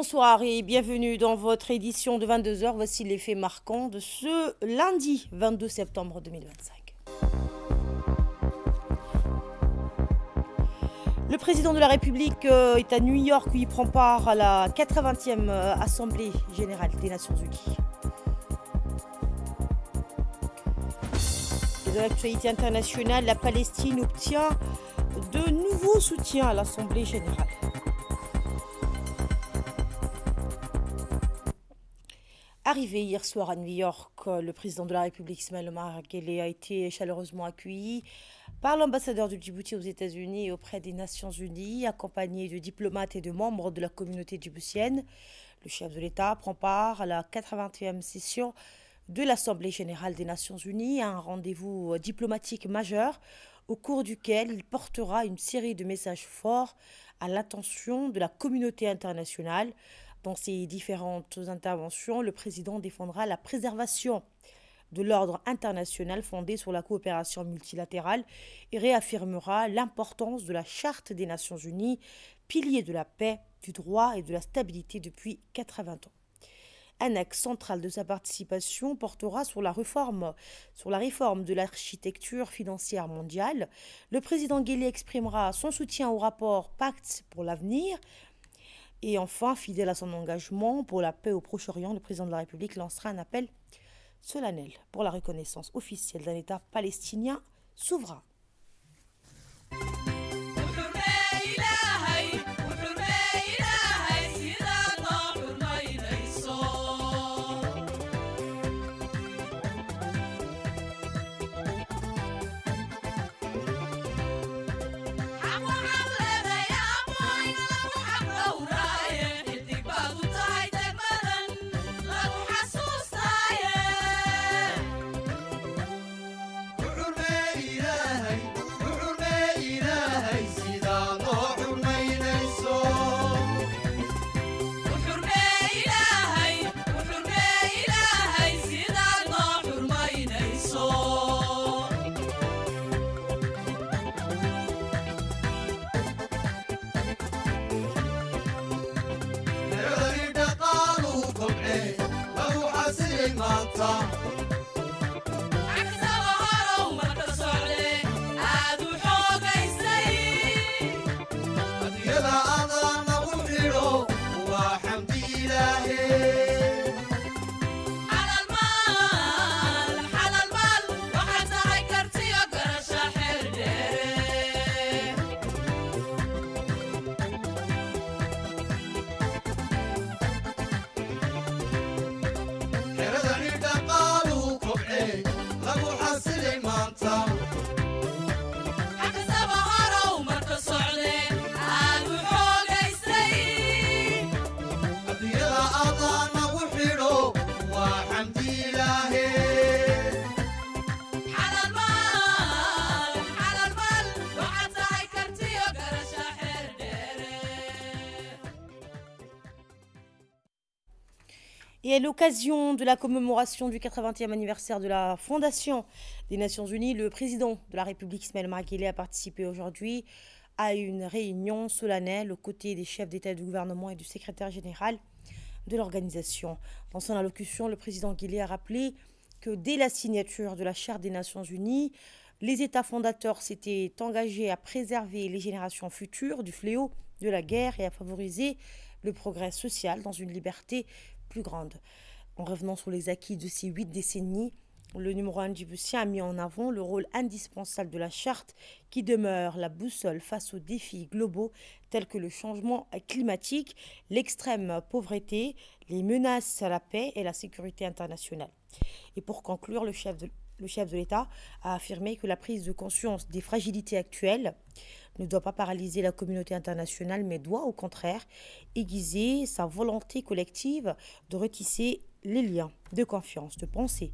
Bonsoir et bienvenue dans votre édition de 22 heures. Voici les faits marquants de ce lundi 22 septembre 2025. Le président de la République est à New York où il prend part à la 80e Assemblée générale des Nations Unies. Et de l'actualité internationale, la Palestine obtient de nouveaux soutiens à l'Assemblée générale. Arrivé hier soir à New York, le président de la République, Ismaël Omar Guelleh, a été chaleureusement accueilli par l'ambassadeur de Djibouti aux États-Unis et auprès des Nations Unies, accompagné de diplomates et de membres de la communauté djiboutienne. Le chef de l'État prend part à la 80e session de l'Assemblée générale des Nations Unies, un rendez-vous diplomatique majeur au cours duquel il portera une série de messages forts à l'attention de la communauté internationale. Dans ses différentes interventions, le président défendra la préservation de l'ordre international fondé sur la coopération multilatérale et réaffirmera l'importance de la Charte des Nations Unies, pilier de la paix, du droit et de la stabilité depuis 80 ans. Un axe central de sa participation portera sur la réforme de l'architecture financière mondiale. Le président Guelleh exprimera son soutien au rapport Pacte pour l'avenir. Et enfin, fidèle à son engagement pour la paix au Proche-Orient, le président de la République lancera un appel solennel pour la reconnaissance officielle d'un État palestinien souverain. Et à l'occasion de la commémoration du 80e anniversaire de la Fondation des Nations Unies, le président de la République, Ismaël Omar Guelleh, a participé aujourd'hui à une réunion solennelle aux côtés des chefs d'État et de gouvernement et du secrétaire général de l'organisation. Dans son allocution, le président Guelleh a rappelé que dès la signature de la Charte des Nations Unies, les États fondateurs s'étaient engagés à préserver les générations futures du fléau de la guerre et à favoriser le progrès social dans une liberté plus grande. En revenant sur les acquis de ces 8 décennies, le numéro 1 djiboutien a mis en avant le rôle indispensable de la charte qui demeure la boussole face aux défis globaux tels que le changement climatique, l'extrême pauvreté, les menaces à la paix et la sécurité internationale. Et pour conclure, le chef de l'État a affirmé que la prise de conscience des fragilités actuelles ne doit pas paralyser la communauté internationale, mais doit au contraire aiguiser sa volonté collective de retisser les liens de confiance, de penser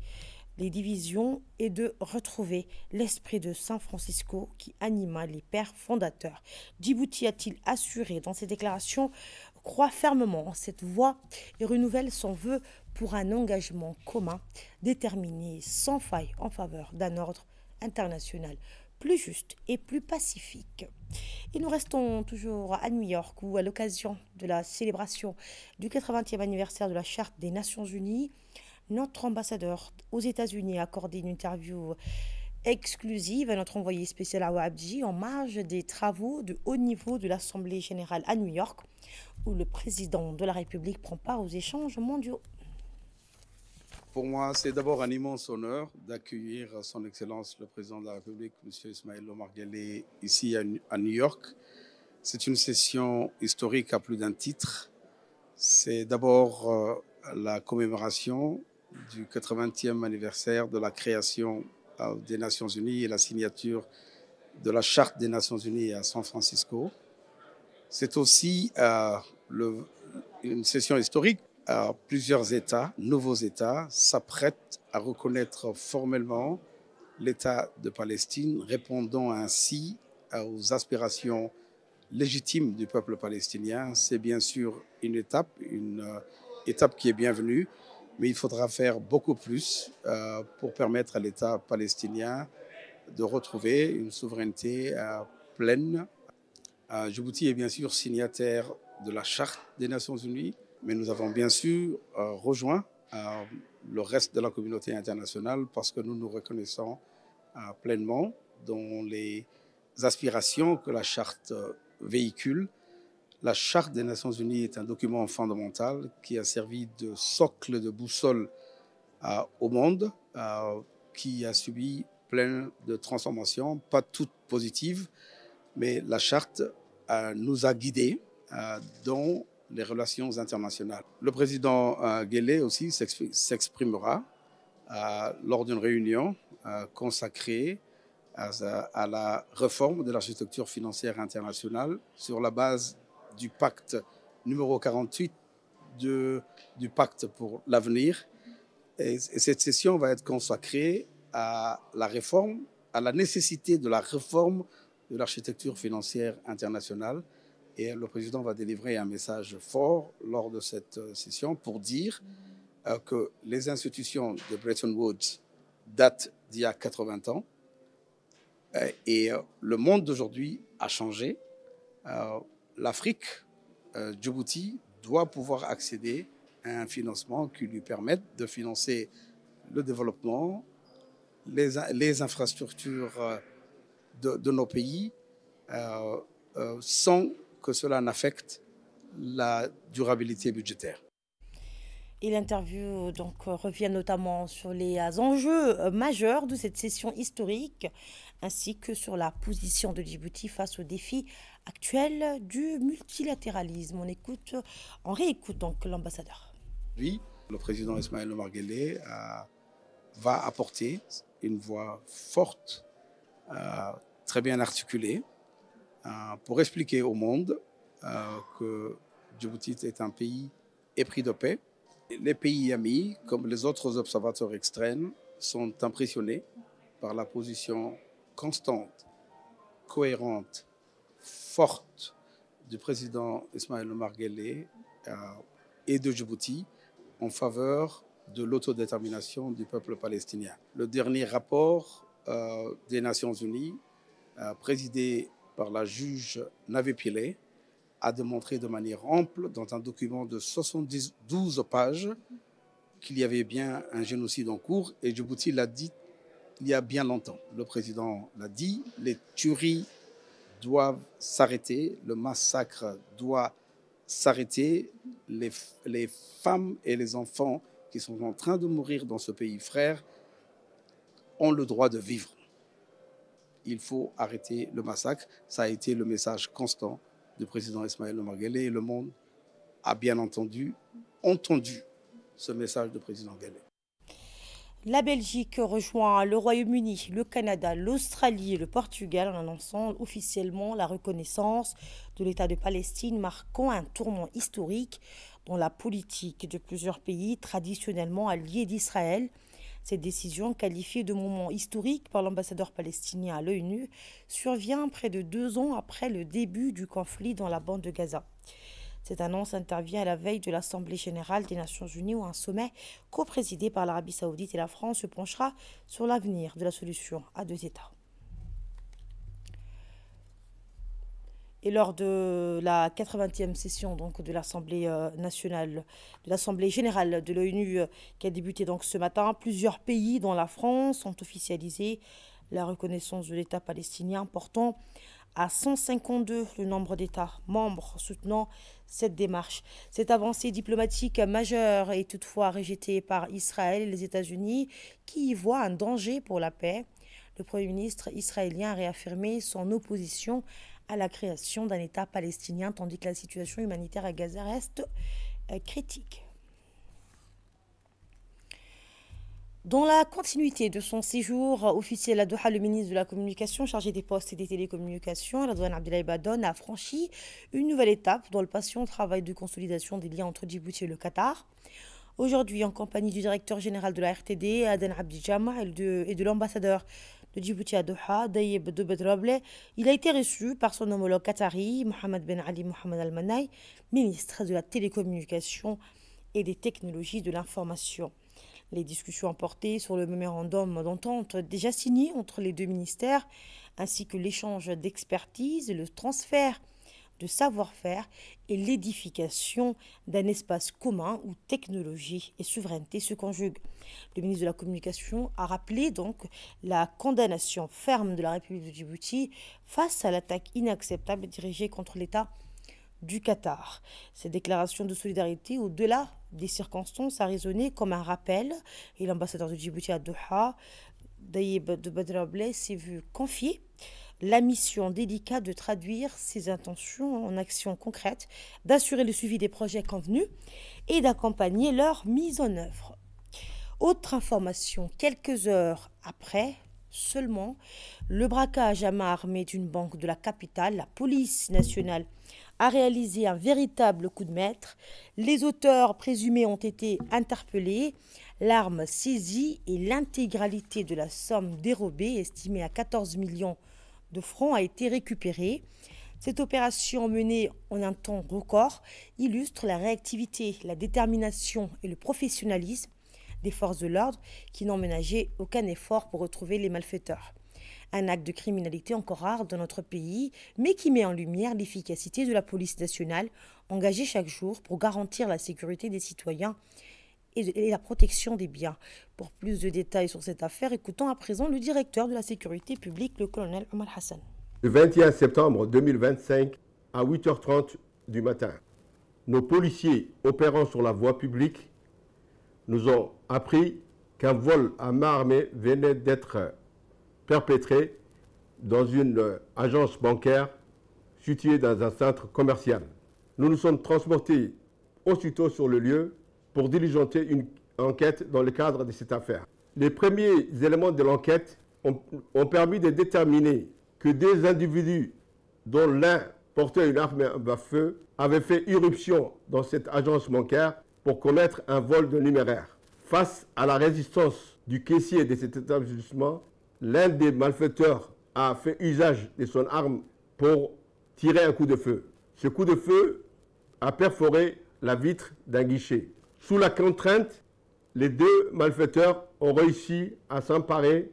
les divisions et de retrouver l'esprit de San Francisco qui anima les pères fondateurs. Djibouti, a-t-il assuré dans ses déclarations, croit fermement en cette voie et renouvelle son vœu pour un engagement commun, déterminé sans faille en faveur d'un ordre international plus juste et plus pacifique. Et nous restons toujours à New York où, à l'occasion de la célébration du 80e anniversaire de la Charte des Nations Unies, notre ambassadeur aux États-Unis a accordé une interview exclusive à notre envoyé spécial Awa Abdi en marge des travaux de haut niveau de l'Assemblée générale à New York, où le président de la République prend part aux échanges mondiaux. Pour moi, c'est d'abord un immense honneur d'accueillir Son Excellence le Président de la République, M. Ismaël Omar Guelleh, ici à New York. C'est une session historique à plus d'un titre. C'est d'abord la commémoration du 80e anniversaire de la création des Nations Unies et la signature de la Charte des Nations Unies à San Francisco. C'est aussi une session historique. Plusieurs États, nouveaux États, s'apprêtent à reconnaître formellement l'État de Palestine, répondant ainsi aux aspirations légitimes du peuple palestinien. C'est bien sûr une étape qui est bienvenue, mais il faudra faire beaucoup plus pour permettre à l'État palestinien de retrouver une souveraineté pleine. Djibouti est bien sûr signataire de la Charte des Nations Unies, mais nous avons bien sûr rejoint le reste de la communauté internationale parce que nous nous reconnaissons pleinement dans les aspirations que la Charte véhicule. La Charte des Nations Unies est un document fondamental qui a servi de socle, de boussole au monde, qui a subi plein de transformations, pas toutes positives, mais la Charte nous a guidés dans les relations internationales. Le président Guelleh aussi s'exprimera lors d'une réunion consacrée à la réforme de l'architecture financière internationale sur la base du pacte numéro 48 du pacte pour l'avenir. Et cette session va être consacrée à la réforme, à la nécessité de la réforme de l'architecture financière internationale. Et le président va délivrer un message fort lors de cette session pour dire que les institutions de Bretton Woods datent d'il y a 80 ans et le monde d'aujourd'hui a changé. L'Afrique, Djibouti, doit pouvoir accéder à un financement qui lui permette de financer le développement, les infrastructures de nos pays sans que cela n'affecte la durabilité budgétaire. Et l'interview revient notamment sur les enjeux majeurs de cette session historique, ainsi que sur la position de Djibouti face aux défis actuels du multilatéralisme. On réécoute donc l'ambassadeur. Lui, le président Ismaël Omar Guelleh va apporter une voix forte, très bien articulée, pour expliquer au monde que Djibouti est un pays épris de paix. Les pays amis, comme les autres observateurs externes, sont impressionnés par la position constante, cohérente, forte du président Ismaël Omar Guelleh et de Djibouti en faveur de l'autodétermination du peuple palestinien. Le dernier rapport des Nations Unies, présidé par la juge Navé Pillay, a démontré de manière ample, dans un document de 72 pages, qu'il y avait bien un génocide en cours. Et Djibouti l'a dit il y a bien longtemps. Le président l'a dit, les tueries doivent s'arrêter, le massacre doit s'arrêter. Les femmes et les enfants qui sont en train de mourir dans ce pays frère ont le droit de vivre. Il faut arrêter le massacre. Ça a été le message constant du président Ismaël Omar Guelleh et le monde a bien entendu ce message du président Guelleh. La Belgique rejoint le Royaume-Uni, le Canada, l'Australie et le Portugal en annonçant officiellement la reconnaissance de l'État de Palestine, marquant un tournant historique dans la politique de plusieurs pays traditionnellement alliés d'Israël. Cette décision, qualifiée de moment historique par l'ambassadeur palestinien à l'ONU, survient près de 2 ans après le début du conflit dans la bande de Gaza. Cette annonce intervient à la veille de l'Assemblée générale des Nations unies où un sommet co-présidé par l'Arabie saoudite et la France se penchera sur l'avenir de la solution à 2 États. Et lors de la 80e session donc, de l'Assemblée nationale, de l'Assemblée générale de l'ONU qui a débuté donc ce matin, plusieurs pays, dont la France, ont officialisé la reconnaissance de l'État palestinien, portant à 152 le nombre d'États membres soutenant cette démarche. Cette avancée diplomatique majeure est toutefois rejetée par Israël et les États-Unis qui y voient un danger pour la paix. Le Premier ministre israélien a réaffirmé son opposition à la création d'un État palestinien tandis que la situation humanitaire à Gaza reste critique. Dans la continuité de son séjour officiel à Doha, le ministre de la Communication chargé des postes et des télécommunications, Redouane Abdoulaye Badone, a franchi une nouvelle étape dans le patient travail de consolidation des liens entre Djibouti et le Qatar. Aujourd'hui, en compagnie du directeur général de la RTD, Aden Abdi Jama, et de l'ambassadeur de Djibouti à Doha, Dayeb Dobedrable, il a été reçu par son homologue qatari, Mohamed Ben Ali Mohamed Al-Manai, ministre de la Télécommunication et des Technologies de l'Information. Les discussions ont porté sur le mémorandum d'entente déjà signé entre les deux ministères, ainsi que l'échange d'expertise, le transfert de savoir-faire et l'édification d'un espace commun où technologie et souveraineté se conjuguent. Le ministre de la Communication a rappelé donc la condamnation ferme de la République de Djibouti face à l'attaque inacceptable dirigée contre l'État du Qatar. Cette déclaration de solidarité, au-delà des circonstances, a résonné comme un rappel et l'ambassadeur de Djibouti à Doha, Dayeb Dobedrable, s'est vu confier la mission délicate de traduire ses intentions en actions concrètes, d'assurer le suivi des projets convenus et d'accompagner leur mise en œuvre. Autre information, quelques heures après seulement le braquage à main armée d'une banque de la capitale, la police nationale a réalisé un véritable coup de maître. Les auteurs présumés ont été interpellés, l'arme saisie et l'intégralité de la somme dérobée, estimée à 14 millions de francs, a été récupérée. Cette opération menée en un temps record illustre la réactivité, la détermination et le professionnalisme des forces de l'ordre qui n'ont ménagé aucun effort pour retrouver les malfaiteurs. Un acte de criminalité encore rare dans notre pays, mais qui met en lumière l'efficacité de la police nationale engagée chaque jour pour garantir la sécurité des citoyens et la protection des biens. Pour plus de détails sur cette affaire, écoutons à présent le directeur de la sécurité publique, le colonel Omar Hassan. Le 21 septembre 2025, à 8h30 du matin, nos policiers opérant sur la voie publique nous ont appris qu'un vol à main armée venait d'être perpétré dans une agence bancaire située dans un centre commercial. Nous nous sommes transportés aussitôt sur le lieu pour diligenter une enquête dans le cadre de cette affaire. Les premiers éléments de l'enquête ont permis de déterminer que deux individus, dont l'un portait une arme à feu, avaient fait irruption dans cette agence bancaire pour commettre un vol de numéraire. Face à la résistance du caissier de cet établissement, l'un des malfaiteurs a fait usage de son arme pour tirer un coup de feu. Ce coup de feu a perforé la vitre d'un guichet. Sous la contrainte, les deux malfaiteurs ont réussi à s'emparer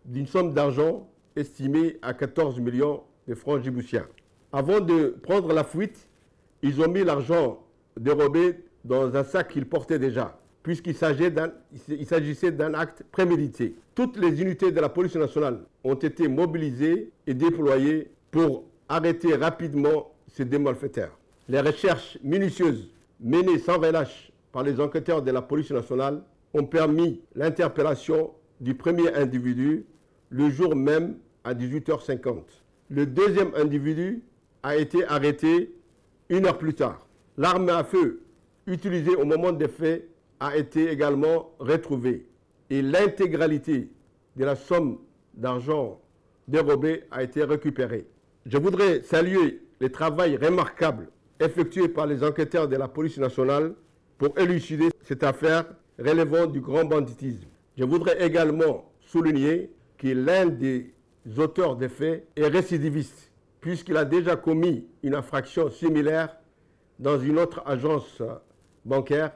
d'une somme d'argent estimée à 14 millions de francs djiboutiens. Avant de prendre la fuite, ils ont mis l'argent dérobé dans un sac qu'ils portaient déjà, puisqu'il s'agissait d'un acte prémédité. Toutes les unités de la police nationale ont été mobilisées et déployées pour arrêter rapidement ces deux malfaiteurs. Les recherches minutieuses menées sans relâche par les enquêteurs de la police nationale ont permis l'interpellation du premier individu le jour même à 18h50. Le deuxième individu a été arrêté 1 heure plus tard. L'arme à feu utilisée au moment des faits a été également retrouvée et l'intégralité de la somme d'argent dérobée a été récupérée. Je voudrais saluer le travail remarquable effectué par les enquêteurs de la police nationale pour élucider cette affaire relevant du grand banditisme. Je voudrais également souligner que l'un des auteurs des faits est récidiviste, puisqu'il a déjà commis une infraction similaire dans une autre agence bancaire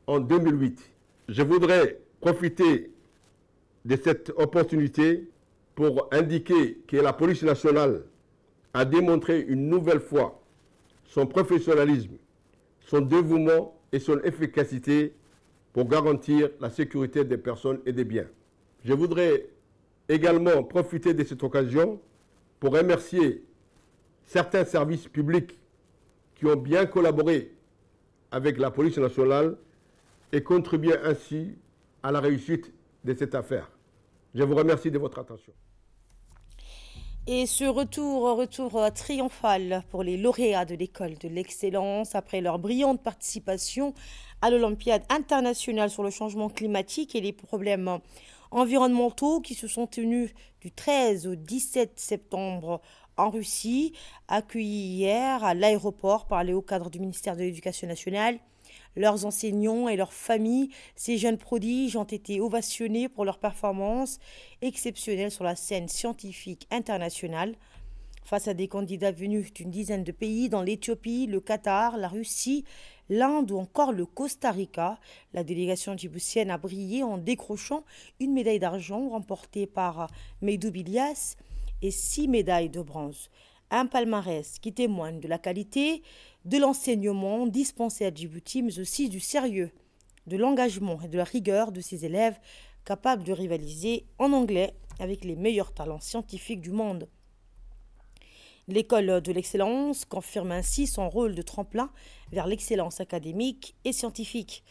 en 2008. Je voudrais profiter de cette opportunité pour indiquer que la police nationale a démontré une nouvelle fois son professionnalisme, son dévouement et son efficacité pour garantir la sécurité des personnes et des biens. Je voudrais également profiter de cette occasion pour remercier certains services publics qui ont bien collaboré avec la police nationale et contribué ainsi à la réussite de cette affaire. Je vous remercie de votre attention. Et ce retour triomphal pour les lauréats de l'école de l'excellence après leur brillante participation à l'Olympiade internationale sur le changement climatique et les problèmes environnementaux qui se sont tenus du 13 au 17 septembre en Russie, accueillis hier à l'aéroport par les hauts cadres du ministère de l'Éducation nationale. Leurs enseignants et leurs familles, ces jeunes prodiges, ont été ovationnés pour leur performance exceptionnelle sur la scène scientifique internationale. Face à des candidats venus d'une dizaine de pays, dans l'Éthiopie, le Qatar, la Russie, l'Inde ou encore le Costa Rica, la délégation djiboutienne a brillé en décrochant une médaille d'argent remportée par Meidoub Ilyas et 6 médailles de bronze. Un palmarès qui témoigne de la qualité de l'enseignement dispensé à Djibouti, mais aussi du sérieux, de l'engagement et de la rigueur de ses élèves capables de rivaliser en anglais avec les meilleurs talents scientifiques du monde. L'école de l'excellence confirme ainsi son rôle de tremplin vers l'excellence académique et scientifique.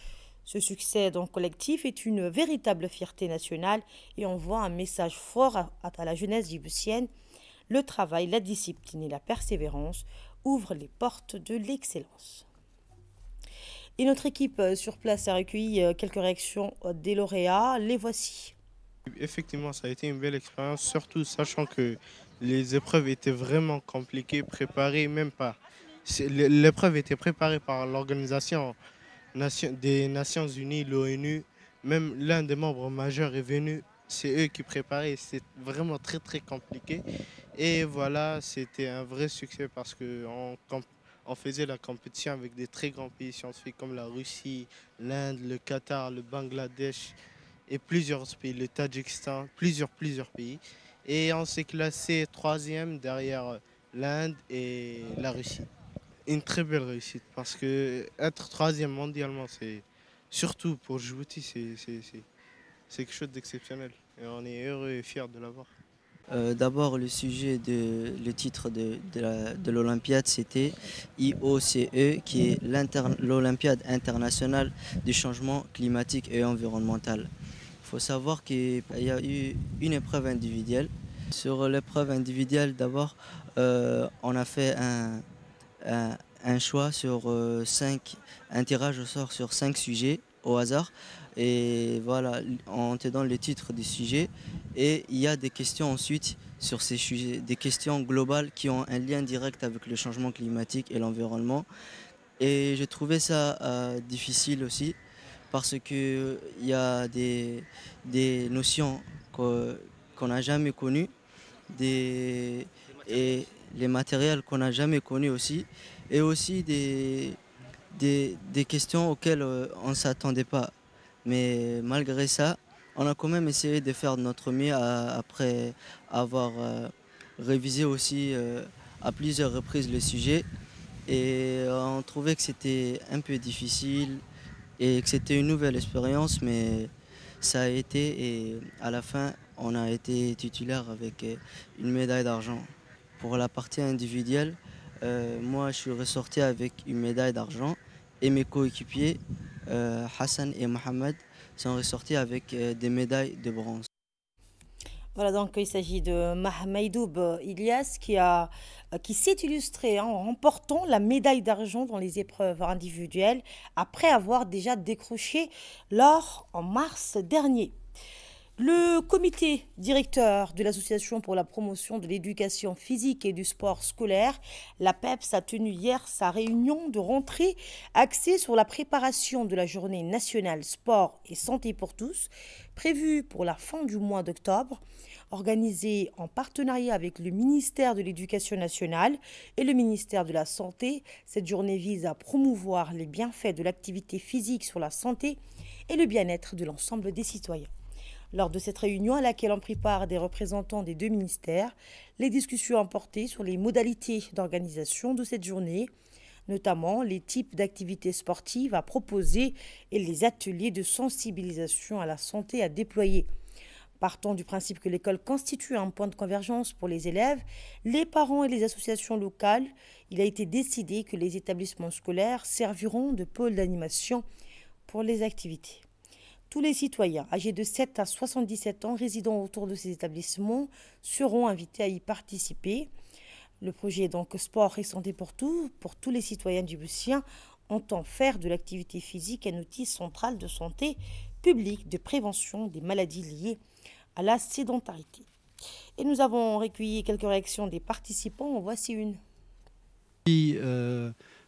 Ce succès donc collectif est une véritable fierté nationale et envoie un message fort à la jeunesse djiboutienne. Le travail, la discipline et la persévérance ouvrent les portes de l'excellence. Et notre équipe sur place a recueilli quelques réactions des lauréats. Les voici. Effectivement, ça a été une belle expérience, surtout sachant que les épreuves étaient vraiment compliquées, préparées même pas. L'épreuve était préparée par l'organisation des Nations Unies, l'ONU. Même l'un des membres majeurs est venu. C'est eux qui préparaient. C'est vraiment très très compliqué. Et voilà, c'était un vrai succès parce qu'on faisait la compétition avec des très grands pays scientifiques comme la Russie, l'Inde, le Qatar, le Bangladesh et plusieurs autres pays, le Tadjikistan, plusieurs pays. Et on s'est classé 3e derrière l'Inde et la Russie. Une très belle réussite parce que être 3e mondialement, c'est surtout pour Djibouti, c'est quelque chose d'exceptionnel. Et on est heureux et fiers de l'avoir. D'abord, le titre de l'Olympiade, c'était IOCE, qui est l'Olympiade internationale du changement climatique et environnemental. Il faut savoir qu'il y a eu une épreuve individuelle. Sur l'épreuve individuelle, d'abord, on a fait un choix sur un tirage au sort sur 5 sujets au hasard. Et voilà, on te donne le titre du sujet et il y a des questions ensuite sur ces sujets, des questions globales qui ont un lien direct avec le changement climatique et l'environnement. Et j'ai trouvé ça difficile aussi parce qu'il y a des notions qu'on n'a jamais connues et les matériels qu'on n'a jamais connus aussi, et aussi des questions auxquelles on ne s'attendait pas. Mais malgré ça, on a quand même essayé de faire de notre mieux après avoir révisé aussi à plusieurs reprises le sujet. Et on trouvait que c'était un peu difficile et que c'était une nouvelle expérience, mais ça a été, et à la fin, on a été titulaire avec une médaille d'argent. Pour la partie individuelle, moi je suis ressorti avec une médaille d'argent et mes coéquipiers Hassan et Mohamed sont ressortis avec des médailles de bronze. Voilà, donc il s'agit de Meidoub Ilyas qui s'est illustré en remportant la médaille d'argent dans les épreuves individuelles après avoir déjà décroché l'or en mars dernier. Le comité directeur de l'Association pour la promotion de l'éducation physique et du sport scolaire, l'APEPS, a tenu hier sa réunion de rentrée axée sur la préparation de la journée nationale sport et santé pour tous, prévue pour la fin du mois d'octobre. Organisée en partenariat avec le ministère de l'Éducation nationale et le ministère de la Santé, cette journée vise à promouvoir les bienfaits de l'activité physique sur la santé et le bien-être de l'ensemble des citoyens. Lors de cette réunion à laquelle ont pris part des représentants des deux ministères, les discussions ont porté sur les modalités d'organisation de cette journée, notamment les types d'activités sportives à proposer et les ateliers de sensibilisation à la santé à déployer. Partant du principe que l'école constitue un point de convergence pour les élèves, les parents et les associations locales, il a été décidé que les établissements scolaires serviront de pôle d'animation pour les activités. Tous les citoyens âgés de 7 à 77 ans résidant autour de ces établissements seront invités à y participer. Le projet donc Sport et Santé pour tous les citoyens djiboutiens, entend faire de l'activité physique un outil central de santé publique, de prévention des maladies liées à la sédentarité. Et nous avons recueilli quelques réactions des participants. En voici une.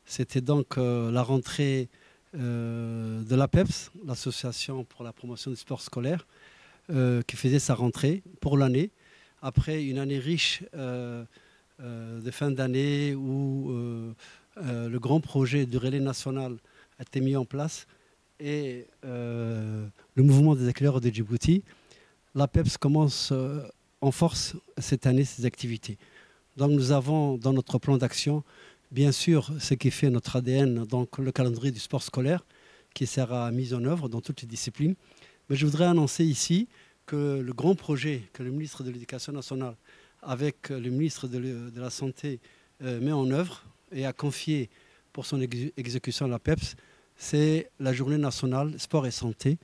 C'était donc la rentrée de l'APEPS, l'Association pour la promotion du sport scolaire, qui faisait sa rentrée pour l'année, après une année riche de fin d'année où le grand projet du relais national a été mis en place et le mouvement des éclaireurs de Djibouti. L'APEPS commence en force cette année ses activités. Donc nous avons dans notre plan d'action, bien sûr, ce qui fait notre ADN, donc le calendrier du sport scolaire, qui sera mis en œuvre dans toutes les disciplines. Mais je voudrais annoncer ici que le grand projet que le ministre de l'Éducation nationale, avec le ministre de la Santé, met en œuvre et a confié pour son exécution à l'APEPS, c'est la journée nationale sport et santé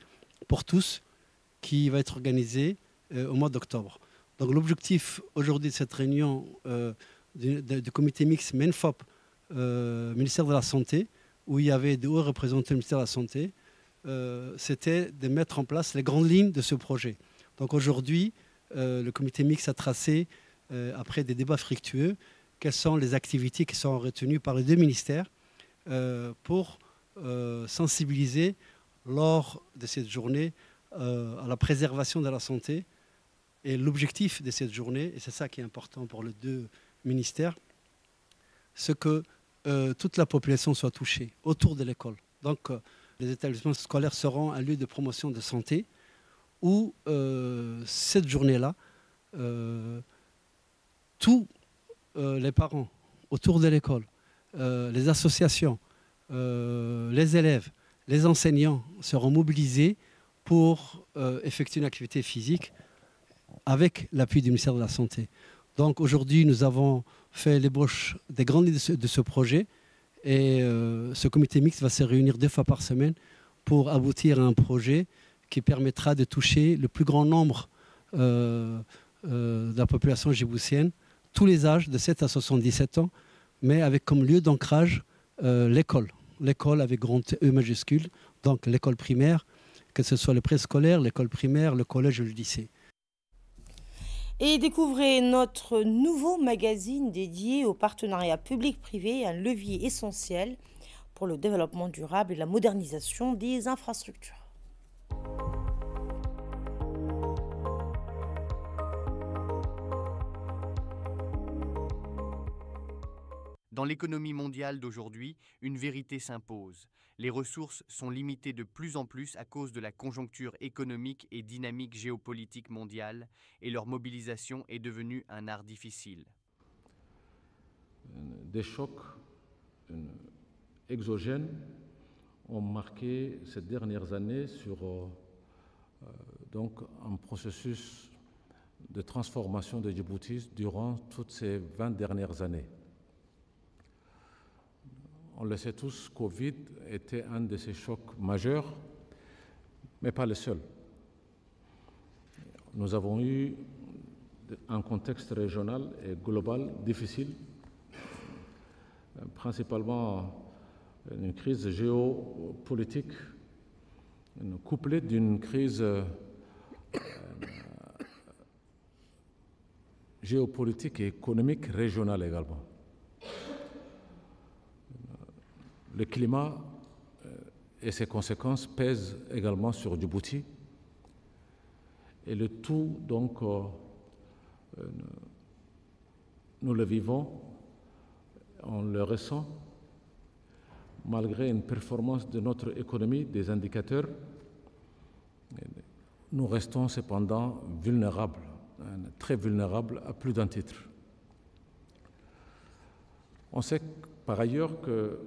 pour tous, qui va être organisée au mois d'octobre. Donc l'objectif aujourd'hui de cette réunion du comité mixte MENFOP, ministère de la Santé, où il y avait de hauts représentants du ministère de la Santé, c'était de mettre en place les grandes lignes de ce projet. Donc aujourd'hui, le comité mixte a tracé, après des débats fructueux, quelles sont les activités qui sont retenues par les deux ministères pour sensibiliser lors de cette journée à la préservation de la santé. Et l'objectif de cette journée, et c'est ça qui est important pour les deux ministères, c'est que toute la population soit touchée autour de l'école. Donc les établissements scolaires seront un lieu de promotion de santé où cette journée-là, tous les parents autour de l'école, les associations, les élèves, les enseignants seront mobilisés pour effectuer une activité physique avec l'appui du ministère de la Santé. Donc aujourd'hui, nous avons fait l'ébauche des grandes lignes de ce projet et ce comité mixte va se réunir 2 fois par semaine pour aboutir à un projet qui permettra de toucher le plus grand nombre de la population djiboutienne, tous les âges de 7 à 77 ans, mais avec comme lieu d'ancrage l'école. L'école avec grand E majuscule, donc l'école primaire, que ce soit le préscolaire, l'école primaire, le collège ou le lycée. Et découvrez notre nouveau magazine dédié au partenariat public-privé, un levier essentiel pour le développement durable et la modernisation des infrastructures. Dans l'économie mondiale d'aujourd'hui, une vérité s'impose. Les ressources sont limitées de plus en plus à cause de la conjoncture économique et dynamique géopolitique mondiale, et leur mobilisation est devenue un art difficile. Des chocs exogènes ont marqué ces dernières années sur donc un processus de transformation de Djibouti durant toutes ces 20 dernières années. On le sait tous, Covid était un de ces chocs majeurs, mais pas le seul. Nous avons eu un contexte régional et global difficile, principalement une crise géopolitique, couplée d'une crise géopolitique et économique régionale également. Le climat et ses conséquences pèsent également sur Djibouti. Et le tout, donc, nous le vivons, on le ressent, malgré une performance de notre économie, des indicateurs, nous restons cependant vulnérables, très vulnérables à plus d'un titre. On sait par ailleurs que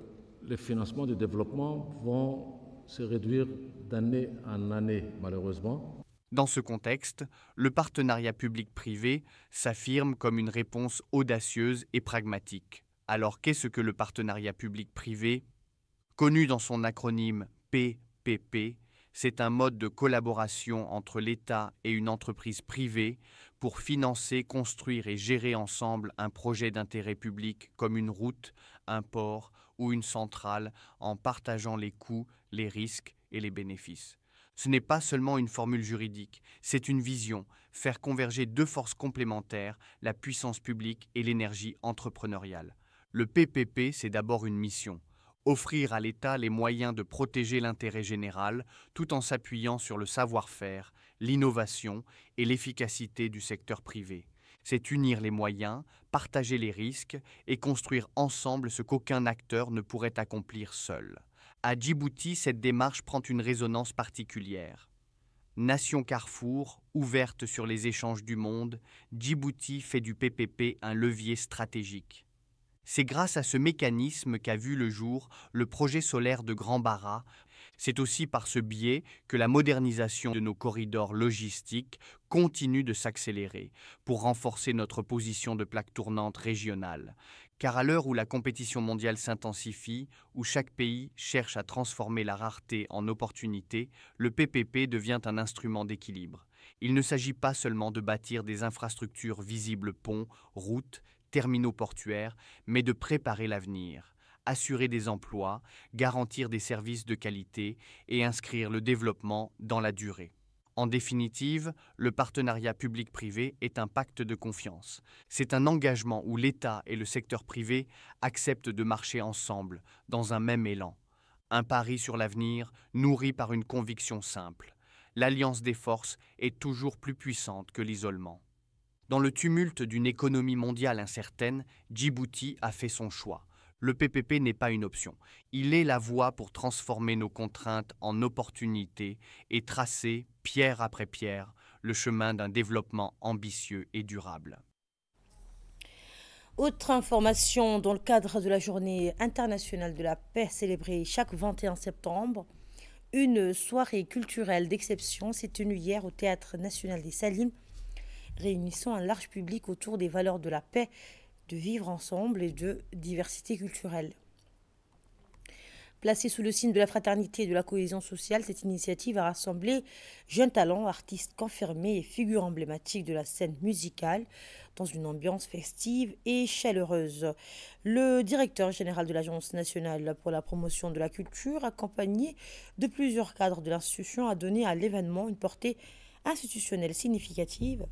les financements du développement vont se réduire d'année en année, malheureusement. Dans ce contexte, le partenariat public-privé s'affirme comme une réponse audacieuse et pragmatique. Alors qu'est-ce que le partenariat public-privé? Connu dans son acronyme PPP, c'est un mode de collaboration entre l'État et une entreprise privée pour financer, construire et gérer ensemble un projet d'intérêt public comme une route, un port ou une centrale en partageant les coûts, les risques et les bénéfices. Ce n'est pas seulement une formule juridique, c'est une vision, faire converger deux forces complémentaires, la puissance publique et l'énergie entrepreneuriale. Le PPP, c'est d'abord une mission. Offrir à l'État les moyens de protéger l'intérêt général tout en s'appuyant sur le savoir-faire, l'innovation et l'efficacité du secteur privé. C'est unir les moyens, partager les risques et construire ensemble ce qu'aucun acteur ne pourrait accomplir seul. À Djibouti, cette démarche prend une résonance particulière. Nation carrefour, ouverte sur les échanges du monde, Djibouti fait du PPP un levier stratégique. C'est grâce à ce mécanisme qu'a vu le jour le projet solaire de Grand Barra. C'est aussi par ce biais que la modernisation de nos corridors logistiques continue de s'accélérer pour renforcer notre position de plaque tournante régionale. Car à l'heure où la compétition mondiale s'intensifie, où chaque pays cherche à transformer la rareté en opportunité, le PPP devient un instrument d'équilibre. Il ne s'agit pas seulement de bâtir des infrastructures visibles ponts, routes, terminaux portuaires, mais de préparer l'avenir, assurer des emplois, garantir des services de qualité et inscrire le développement dans la durée. En définitive, le partenariat public-privé est un pacte de confiance. C'est un engagement où l'État et le secteur privé acceptent de marcher ensemble, dans un même élan. Un pari sur l'avenir nourri par une conviction simple. L'alliance des forces est toujours plus puissante que l'isolement. Dans le tumulte d'une économie mondiale incertaine, Djibouti a fait son choix. Le PPP n'est pas une option. Il est la voie pour transformer nos contraintes en opportunités et tracer, pierre après pierre, le chemin d'un développement ambitieux et durable. Autre information, dans le cadre de la Journée internationale de la paix célébrée chaque 21 septembre, une soirée culturelle d'exception s'est tenue hier au Théâtre national des Salines, réunissant un large public autour des valeurs de la paix, de vivre ensemble et de diversité culturelle. Placée sous le signe de la fraternité et de la cohésion sociale, cette initiative a rassemblé jeunes talents, artistes confirmés et figures emblématiques de la scène musicale dans une ambiance festive et chaleureuse. Le directeur général de l'Agence nationale pour la promotion de la culture, accompagné de plusieurs cadres de l'institution, a donné à l'événement une portée institutionnelle significative,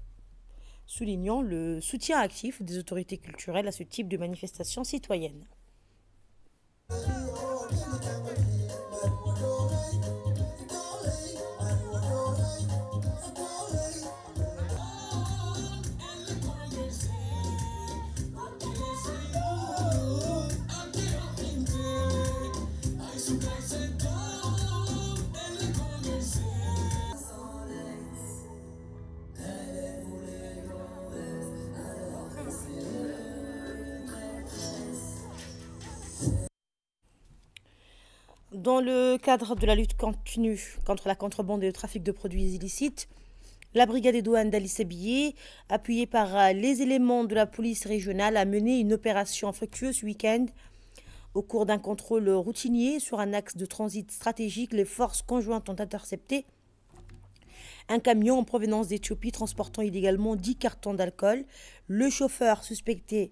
soulignant le soutien actif des autorités culturelles à ce type de manifestation citoyenne. Dans le cadre de la lutte continue contre la contrebande et le trafic de produits illicites, la brigade des douanes d'Ali-Sébié, appuyée par les éléments de la police régionale, a mené une opération infructueuse ce week-end. Au cours d'un contrôle routinier sur un axe de transit stratégique, les forces conjointes ont intercepté un camion en provenance d'Éthiopie transportant illégalement 10 cartons d'alcool. Le chauffeur suspecté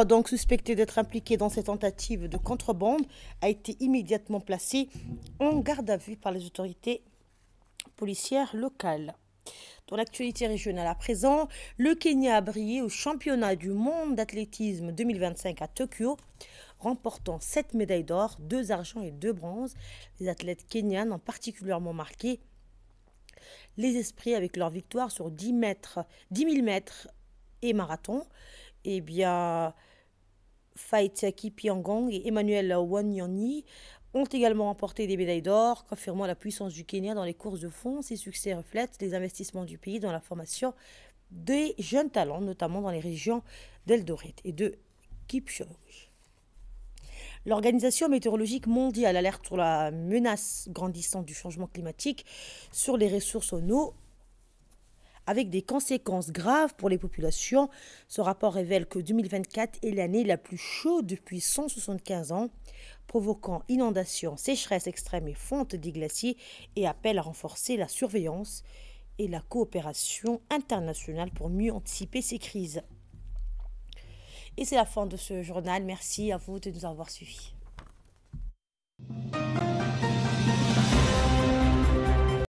donc suspecté d'être impliqué dans cette tentative de contrebande, a été immédiatement placé en garde à vue par les autorités policières locales. Dans l'actualité régionale à présent, le Kenya a brillé au championnat du monde d'athlétisme 2025 à Tokyo, remportant 7 médailles d'or, 2 argent et 2 bronzes. Les athlètes kenyanes ont particulièrement marqué les esprits avec leur victoire sur 10 000 mètres et marathon. eh bien, Fait Kipyegon et Emmanuel Wanyoni ont également remporté des médailles d'or, confirmant la puissance du Kenya dans les courses de fond. Ces succès reflètent les investissements du pays dans la formation des jeunes talents, notamment dans les régions d'Eldoret et de Kipchoge. L'Organisation météorologique mondiale alerte sur la menace grandissante du changement climatique sur les ressources en eau, avec des conséquences graves pour les populations. Ce rapport révèle que 2024 est l'année la plus chaude depuis 175 ans, provoquant inondations, sécheresses extrêmes et fonte des glaciers, et appelle à renforcer la surveillance et la coopération internationale pour mieux anticiper ces crises. Et c'est la fin de ce journal. Merci à vous de nous avoir suivis.